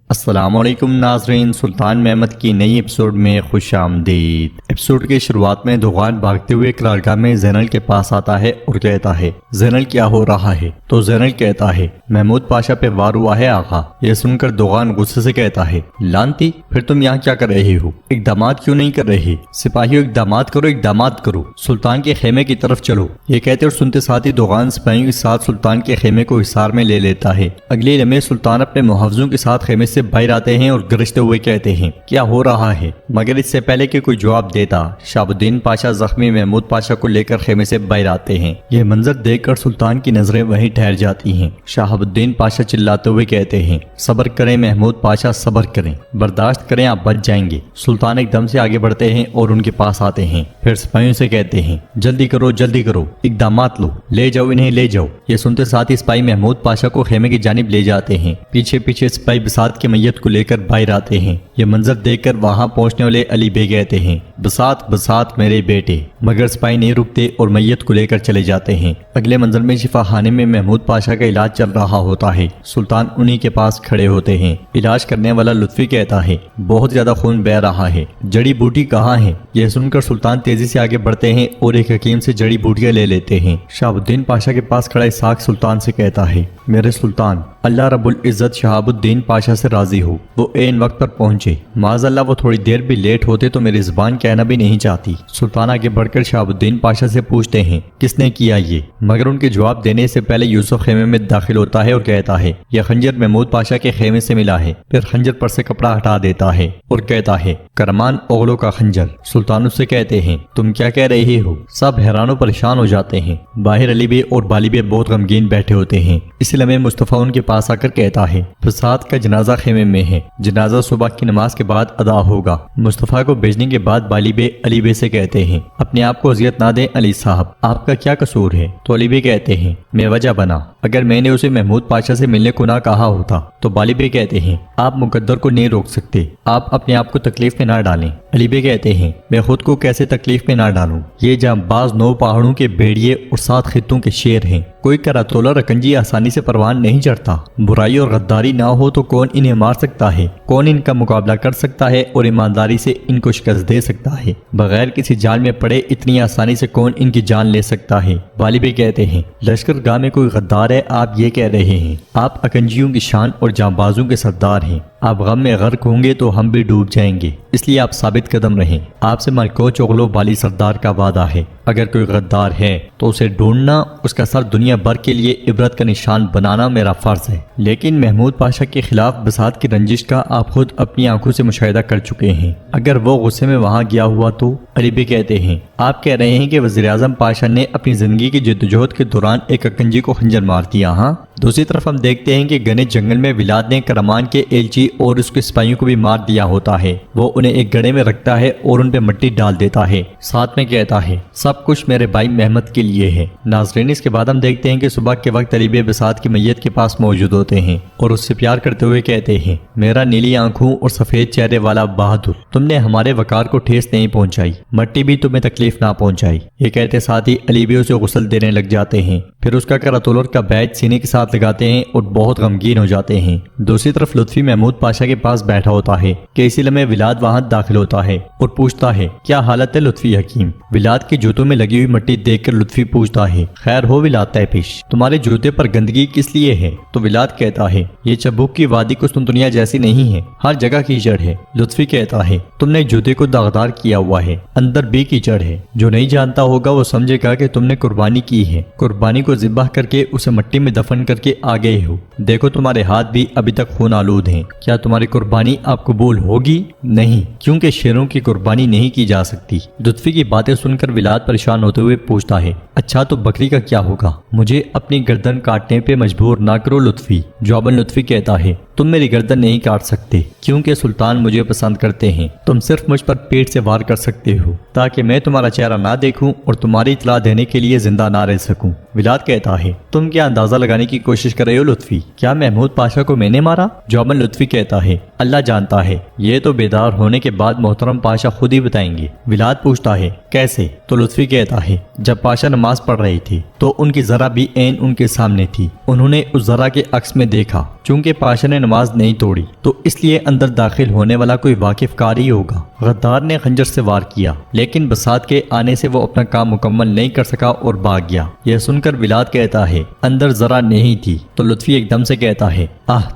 السلام علیکم ناظرین، سلطان محمد کی نئی ایپیسوڈ میں خوش آمدید۔ ایپیسوڈ کی شروعات میں دوغان بھاگتے ہوئے قرارگاہ میں زینل کے پاس آتا ہے اور کہتا ہے زینل کیا ہو رہا ہے؟ تو زینل کہتا ہے محمود پاشا پہ وار ہوا ہے آقا۔ یہ سن کر دوغان غصے سے کہتا ہے لانتی، پھر تم یہاں کیا کر رہے ہو؟ اقدامات کیوں نہیں کر رہے؟ سپاہیوں اقدامات کرو، اقدامات کرو، سلطان کے خیمے کی طرف چلو۔ یہ کہتے اور سنتے ساتھ ہی دوغان سپاہیوں کے ساتھ سلطان کے خیمے کو حصار میں لے لیتا ہے۔ اگلے لمحے سلطان اپنے محافظوں کے ساتھ خیمے سے باہر آتے ہیں اور گرجتے ہوئے کہتے ہیں کیا ہو رہا ہے؟ مگر اس سے پہلے کہ کوئی جواب دیتا، شہاب الدین پاشا زخمی محمود پاشا کو لے کر خیمے سے باہر آتے ہیں۔ یہ منظر دیکھ کر سلطان کی نظریں وہیں ٹھہر جاتی ہیں۔ شہاب الدین پاشا چلاتے ہوئے کہتے ہیں صبر کریں محمود پاشا، صبر کریں، برداشت کریں، آپ بچ جائیں گے۔ سلطان ایک دم سے آگے بڑھتے ہیں اور ان کے پاس آتے ہیں، پھر سپاہیوں سے کہتے ہیں جلدی کرو، جلدی کرو، اقدامات لو، لے جاؤ انہیں، لے جاؤ۔ یہ سنتے ساتھ ہی سپاہی محمود پاشا کو خیمے کی جانب لے جاتے ہیں۔ پیچھے پیچھے سپاہی بساط کی میت کو لے کر باہر آتے ہیں۔ یہ منظر دیکھ کر وہاں پہنچنے والے علی بے کہتے ہیں بساط بساط میرے بیٹے، مگر سپاہی نہیں رکتے اور میت کو لے کر چلے جاتے ہیں۔ اگلے منظر میں شفا خانے میں محمود پاشا کا علاج چل رہا ہوتا ہے۔ سلطان انہی کے پاس کھڑے ہوتے ہیں۔ علاج کرنے والا لطفی کہتا ہے بہت زیادہ خون بہہ رہا ہے، جڑی بوٹی کہاں ہے؟ یہ سن کر سلطان تیزی سے آگے بڑھتے ہیں اور ایک حکیم سے جڑی بوٹیاں لے لیتے ہیں۔ شہاب الدین پاشا کے پاس کھڑا اسحاق سلطان سے کہتا ہے میرے سلطان، اللہ رب العزت شہاب الدین پاشا سے راضی ہو، وہ عین وقت پر پہنچے، معاذ اللہ وہ تھوڑی دیر بھی لیٹ ہوتے تو میری زبان کہنا بھی نہیں چاہتی۔ سلطان آگے بڑھ کر شہاب الدین پاشا سے پوچھتے ہیں کس نے کیا یہ؟ مگر ان کے جواب دینے سے پہلے یوسف خیمے میں داخل ہوتا ہے اور کہتا ہے یہ خنجر محمود پاشا کے خیمے سے ملا ہے۔ پھر خنجر پر سے کپڑا ہٹا دیتا ہے اور کہتا ہے کرمان اوغلوں کا خنجر۔ سلطان اس سے کہتے ہیں تم کیا کہہ رہے ہو؟ سب حیران و پریشان ہو جاتے ہیں۔ باہر علی بے اور بالی بے بہت غمگین بیٹھے ہوتے ہیں۔ اسی لمحے مصطفیٰ ان کے پاس آ کر کہتا ہے فساد کا جنازہ خیمے میں ہے، جنازہ صبح کی نماز کے بعد ادا ہوگا۔ مصطفیٰ کو بھیجنے کے بعد بالی بے علی بے سے کہتے ہیں اپنے آپ کو اذیت نہ دیں علی صاحب، آپ کا کیا قصور ہے؟ تو علی بے کہتے ہیں میں وجہ بنا، اگر میں نے اسے محمود پاشا سے ملنے کو نہ کہا ہوتا۔ تو بالی بے کہتے ہیں آپ مقدر کو نہیں روک سکتے، آپ اپنے آپ کو تکلیف میں نہ ڈالیں۔ علی بے کہتے ہیں میں خود کو کیسے تکلیف میں نہ ڈالوں؟ یہ جانباز 9 پہاڑوں کے بھیڑیے اور 7 خطوں کے شیر ہیں، کوئی کراتولہ رکنجی آسانی سے پروان نہیں چڑھتا۔ برائی اور غداری نہ ہو تو کون انہیں مار سکتا ہے؟ کون ان کا مقابلہ کر سکتا ہے اور ایمانداری سے ان کو شکست دے سکتا ہے؟ بغیر کسی جال میں پڑے اتنی آسانی سے کون ان کی جان لے سکتا ہے؟ بالی بے کہتے ہیں لشکر گاہ میں کوئی غدار ہے آپ یہ کہہ رہے ہیں؟ آپ اکنجیوں کی شان اور جانبازوں کے سردار ہیں، آپ غم میں غرق ہوں گے تو ہم بھی ڈوب جائیں گے، اس لیے آپ ثابت قدم رہیں۔ آپ سے ملکوچ اوغلو بالی سردار کا وعدہ ہے، اگر کوئی غدار ہے تو اسے ڈھونڈنا، اس کا سر دنیا بھر کے لیے عبرت کا نشان بنانا میرا فرض ہے۔ لیکن محمود پاشا کے خلاف بساط کی رنجش کا آپ خود اپنی آنکھوں سے مشاہدہ کر چکے ہیں، اگر وہ غصے میں وہاں گیا ہوا تو؟ علی بے کہتے ہیں آپ کہہ رہے ہیں کہ وزیراعظم پاشا نے اپنی زندگی کی جدوجہد کے دوران ایک اکنجی کو خنجر مار دیا؟ ہاں۔ دوسری طرف ہم دیکھتے ہیں کہ گھنے جنگل میں ولاد نے کرمان کے ایلچی اور اس کے سپاہیوں کو بھی مار دیا ہوتا ہے، وہ انہیں ایک گڑھے میں رکھتا ہے اور ان پہ مٹی ڈال دیتا ہے، ساتھ میں کہتا ہے سب کچھ میرے بھائی محمد کے لیے ہے۔ ناظرین اس کے بعد ہم دیکھتے ہیں کہ صبح کے وقت علی بے بساط کی میت کے پاس موجود ہوتے ہیں اور اس سے پیار کرتے ہوئے کہتے ہیں میرا نیلی آنکھوں اور سفید چہرے والا بہادر، تم نے ہمارے وقار کو ٹھیس نہیں پہنچائی، مٹی بھی تمہیں تکلیف نہ پہنچائی۔ یہ کہتے ساتھ ہی علی بے اسے غسل دینے لگ جاتے ہیں، پھر اس کا کراتولر کا بیج سینے کے ساتھ لگاتے ہیں اور بہت غمگین ہو جاتے ہیں۔ دوسری طرف لطفی محمود پاشا کے پاس بیٹھا ہوتا ہے کہ اسی لمحے ولاد وہاں داخل ہوتا ہے اور پوچھتا ہے کیا حالت ہے لطفی حکیم؟ ولاد کے جوتوں میں لگی ہوئی مٹی دیکھ کر لطفی پوچھتا ہے خیر ہو ولاد تیپش، تمہارے جوتے پر گندگی کس لیے ہے؟ تو ولاد کہتا ہے یہ چبوک کی وادی کچھ دنیا جیسی نہیں ہے، ہر جگہ کیچڑ ہے۔ لطفی کہتا ہے تم نے جوتے کو داغدار کیا ہوا ہے، اندر بھی کیچڑ ہے، جو نہیں جانتا ہوگا وہ سمجھے گا کہ تم نے قربانی کی ہے، قربانی کو ذبح کر کے اسے مٹی میں دفن کر کے آ گئے ہو، دیکھو تمہارے ہاتھ بھی ابھی تک خون آلود ہیں، کیا تمہاری قربانی آپ قبول ہوگی؟ نہیں، کیونکہ شیروں کی قربانی نہیں کی جا سکتی۔ لطفی کی باتیں سن کر ولاد پریشان ہوتے ہوئے پوچھتا ہے اچھا تو بکری کا کیا ہوگا؟ مجھے اپنی گردن کاٹنے پہ مجبور نہ کرو لطفی۔ جواباً لطفی کہتا ہے تم میری گردن نہیں کاٹ سکتے کیونکہ سلطان مجھے پسند کرتے ہیں، تم صرف مجھ پر پیٹ سے وار کر سکتے ہو تاکہ میں تمہارا چہرہ نہ دیکھوں اور تمہاری اطلاع دینے کے لیے زندہ نہ رہ سکوں۔ ولاد کہتا ہے تم کیا اندازہ لگانے کی کوشش کر رہے ہو لطفی؟ کیا محمود پاشا کو میں نے مارا؟ جواباً لطفی کہتا ہے اللہ جانتا ہے، یہ تو بیدار ہونے کے بعد محترم پاشا خود ہی بتائیں گے۔ ولاد پوچھتا ہے کیسے؟ تو لطفی کہتا ہے جب پاشا نماز پڑھ رہے تھے تو ان کی ذرا بھی عین ان کے سامنے تھی، انہوں نے اس ذرا کے عکس میں دیکھا، چونکہ پاشا نے نماز نہیں توڑی تو اس لیے اندر داخل ہونے والا کوئی واقف کار ہی ہوگا۔ غدار نے خنجر سے وار کیا لیکن بساط کے آنے سے وہ اپنا کام مکمل نہیں کر سکا اور بھاگ گیا۔ یہ سن کر ولاد کہتا ہے اندر ذرا نہیں تھی تو لطفی ایک دم سے کہتا ہے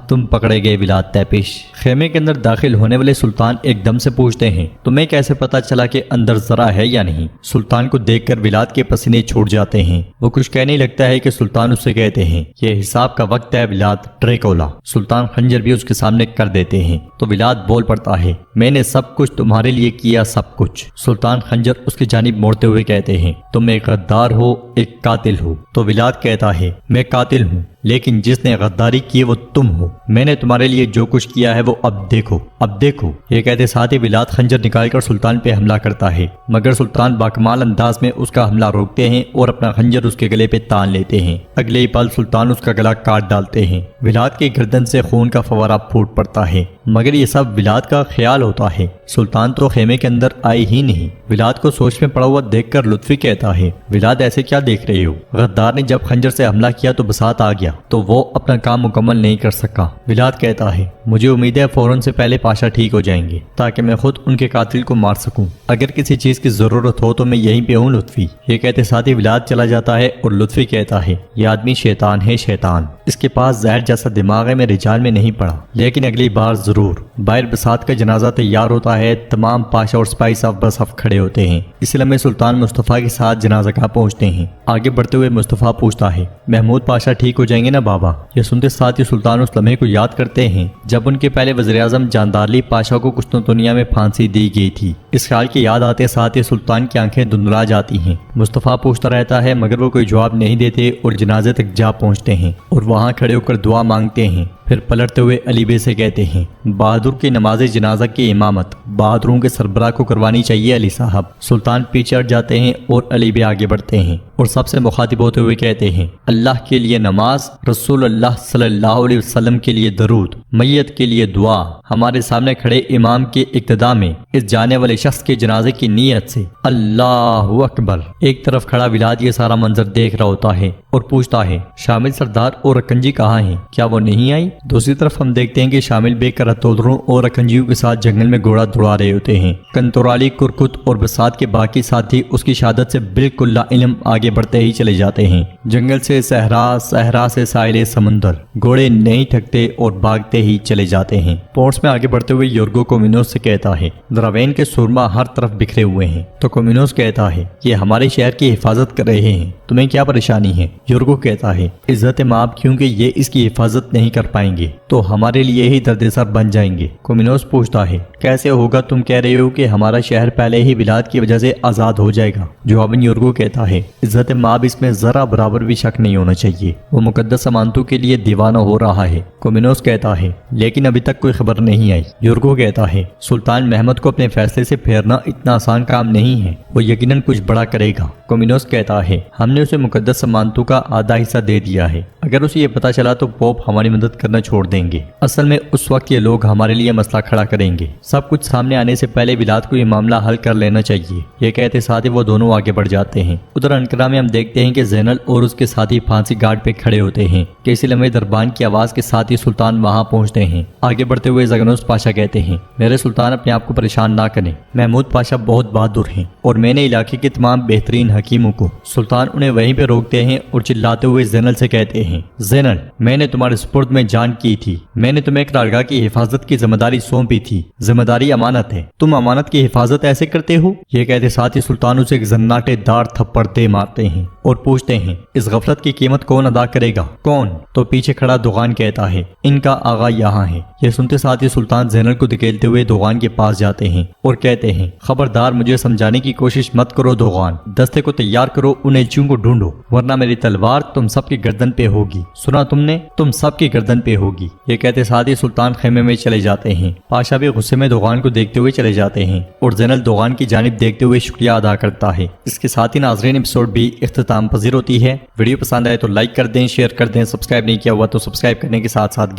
تم پکڑے گئے ولاد تیپش۔ خیمے کے اندر داخل ہونے والے سلطان ایک دم سے پوچھتے ہیں تمہیں کیسے پتا چلا کہ اندر ذرا ہے یا نہیں؟ سلطان کو دیکھ کر ولاد کے پسینے چھوٹ جاتے ہیں۔ وہ کچھ کہنے لگتا ہے کہ سلطان اس سے کہتے ہیں یہ حساب کا وقت ہے ولاد ڈریکولا۔ سلطان خنجر بھی اس کے سامنے کر دیتے ہیں تو ولاد بول پڑتا ہے میں نے سب کچھ تمہارے لیے کیا، سب کچھ۔ سلطان خنجر اس کی جانب موڑتے ہوئے کہتے ہیں تم ایک غدار ہو، ایک قاتل ہو۔ تو ولاد کہتا ہے میں قاتل ہوں لیکن جس نے غداری کی وہ تم ہو۔ میں نے تمہارے لیے جو کچھ کیا ہے وہ اب دیکھو، اب دیکھو۔ یہ کہتے ساتھ ہی ولاد خنجر نکال کر سلطان پہ حملہ کرتا ہے مگر سلطان باکمال انداز میں اس کا حملہ روکتے ہیں اور اپنا خنجر اس کے گلے پہ تان لیتے ہیں۔ اگلے ہی پل سلطان اس کا گلا کاٹ ڈالتے ہیں۔ ولاد کی گردن سے خون کا فوارہ پھوٹ پڑتا ہے مگر یہ سب ولاد کا خیال ہوتا ہے۔ سلطان تو خیمے کے اندر آئے ہی نہیں۔ ولاد کو سوچ میں پڑا ہوا دیکھ کر لطفی کہتا ہے ولاد ایسے کیا دیکھ رہے ہو؟ غدار نے جب خنجر سے حملہ کیا تو بساط آ گیا تو وہ اپنا کام مکمل نہیں کر سکا۔ ولاد کہتا ہے مجھے امید ہے فوراً سے پہلے پاشا ٹھیک ہو جائیں گے تاکہ میں خود ان کے قاتل کو مار سکوں۔ اگر کسی چیز کی ضرورت ہو تو میں یہیں پہ ہوں لطفی۔ یہ کہتے ساتھ ہی ولاد چلا جاتا ہے اور لطفی کہتا ہے یہ آدمی شیطان ہے، شیطان۔ اس کے پاس زہر جیسا دماغ ہے، میں رجال میں نہیں پڑا لیکن اگلی بار ضرور۔ باہر بساط کا جنازہ تیار ہوتا ہے، تمام پاشا اور سپاہی صف بصف کھڑے ہوتے ہیں۔ اس لمحے سلطان مصطفیٰ کے ساتھ جنازہ گاہ پہنچتے ہیں۔ آگے بڑھتے ہوئے مصطفیٰ پوچھتا ہے محمود پاشا ٹھیک ہو جائیں گے نا بابا؟ یہ سنتے ساتھ ہی سلطان اس لمحے کو یاد کرتے ہیں جب ان کے پہلے وزیر اعظم جاندارلی پاشا کو کچھ دنیا میں پھانسی دی گئی تھی۔ اس خیال کی یاد آتے ساتھ ہی سلطان کی آنکھیں دھندلا جاتی ہیں۔ مصطفیٰ پوچھتا رہتا ہے مگر وہ کوئی جواب نہیں دیتے اور جنازے تک جا پہنچتے ہیں اور وہاں کھڑے ہو کر دعا مانگتے ہیں۔ پھر پلٹتے ہوئے علی بے سے کہتے ہیں بہادر کی نماز جنازہ کی امامت بہادروں کے سربراہ کو کروانی چاہیے علی صاحب۔ سلطان پیچھے ہٹ جاتے ہیں اور علی بے آگے بڑھتے ہیں اور سب سے مخاطب ہوتے ہوئے کہتے ہیں اللہ کے لیے نماز، رسول اللہ صلی اللہ علیہ وسلم کے لیے درود، میت کے لیے دعا، ہمارے سامنے کھڑے امام کے اقتداء میں اس جانے والے شخص کے جنازے کی نیت سے اللہ اکبر۔ ایک طرف کھڑا ولاد یہ سارا منظر دیکھ رہا ہوتا ہے اور پوچھتا ہے شامل سردار اور اکنجی کہاں ہیں؟ کیا وہ نہیں آئی؟ دوسری طرف ہم دیکھتے ہیں کہ شامل بے کرتولروں اور اکنجیوں کے ساتھ جنگل میں گھوڑا دوڑا رہے ہوتے ہیں۔ کنتورالی، کرکت اور بساط کے باقی ساتھی اس کی شہادت سے بالکل لا علم آگے بڑھتے ہی چلے جاتے ہیں۔ جنگل سے صحرا، صحرا سے ساحل سمندر، گھوڑے نہیں تھکتے اور بھاگتے ہی چلے جاتے ہیں۔ پورٹس میں آگے بڑھتے ہوئے یورگو کومینوس سے کہتا ہے دراوین کے سورما ہر طرف بکھرے ہوئے ہیں۔ تو کومینوس کہتا ہے یہ ہمارے شہر کی حفاظت کر رہے ہیں، تمہیں کیا پریشانی ہے؟ یورگو کہتا ہے عزت مآب کیونکہ یہ اس کی حفاظت نہیں کر پائیں گے تو ہمارے لیے ہی درد سر بن جائیں گے۔ کومینوس پوچھتا ہے کیسے ہوگا؟ تم کہہ رہے ہو کہ ہمارا شہر پہلے ہی ولاد کی وجہ سے آزاد ہو جائے گا۔ جواباً یورگو کہتا ہے عزت مآب اس میں ذرا برابر بھی شک نہیں ہونا چاہیے، وہ مقدس امانتوں کے لیے دیوانہ ہو رہا ہے۔ کومینوس کہتا ہے لیکن ابھی تک کوئی خبر نہیں آئی۔ یورگو کہتا ہے سلطان محمد کو اپنے فیصلے سے پھیرنا اتنا آسان کام نہیں ہے، وہ یقیناً کچھ بڑا کرے گا۔ کومینوس کہتا ہے ہم نے اسے مقدس امانتوں کا آدھا حصہ دے دیا ہے، اگر اسے یہ پتا چلا تو پوپ ہماری مدد کرنا چھوڑ دیں گے۔ اصل میں اس وقت یہ لوگ ہمارے لیے مسئلہ کھڑا کریں گے، سب کچھ سامنے آنے سے پہلے ولاد کو یہ معاملہ حل کر لینا چاہیے۔ یہ کہتے ساتھ ہی وہ دونوں آگے بڑھ جاتے ہیں۔ ادھر انقرہ میں ہم دیکھتے ہیں کہ زینل اور اس کے ساتھی پھانسی گھاٹ پہ کھڑے ہوتے ہیں کہ اسی لمحے دربان کی آواز کے ساتھ ہی سلطان وہاں پہنچتے ہیں۔ آگے بڑھتے ہوئے زگنوس پاشا کہتے ہیں میرے سلطان اپنے آپ کو پریشان نہ کریں، محمود پاشا بہت بہادر ہیں اور میں نے علاقے کے تمام بہترین حکیموں کو۔ سلطان انہیں وہیں پہ روکتے ہیں اور چلاتے ہوئے زینل سے کہتے ہیں زینل میں نے تمہارے سپرد میں جان کی تھی، میں نے تمہیں قرارگاہ کی حفاظت کی ذمہ داری سونپی تھی، ذمہ داری امانت ہے، تم امانت کی حفاظت ایسے کرتے ہو؟ یہ کہتے ساتھ ہی سلطان اسے ایک زناٹے دار تھپڑ دے مارتے ہیں اور پوچھتے ہیں اس غفلت کی قیمت کون ادا کرے گا؟ کون؟ تو پیچھے کھڑا دوغان کہتا ہے ان کا آغا یہاں ہے۔ یہ سنتے ساتھ ہی سلطان زینل کو دھکیلتے ہوئے دوغان کے پاس جاتے ہیں اور کہتے ہیں خبردار مجھے سمجھانے کی کوشش مت کرو دوغان، دستے کو تیار کرو، ان ایلچیوں کو ڈھونڈو ورنہ میری تلوار تم سب کی گردن پہ ہوگی، سنا تم نے؟ تم سب کی گردن پہ ہوگی۔ یہ کہتے ساتھ ہی سلطان خیمے میں چلے جاتے ہیں۔ پاشا بھی غصے میں دوغان کو دیکھتے ہوئے چلے جاتے ہیں اور زینل دوغان کی جانب دیکھتے ہوئے شکریہ ادا کرتا ہے۔ اس کے ساتھ ہی ناظرین ایپیسوڈ بھی اختتام پذیر ہوتی ہے۔ ویڈیو پسند آئے تو لائک کر دیں، شیئر کر دیں، سبسکرائب نہیں کیا ہوا تو سبسکرائب کرنے کے ساتھ ساتھ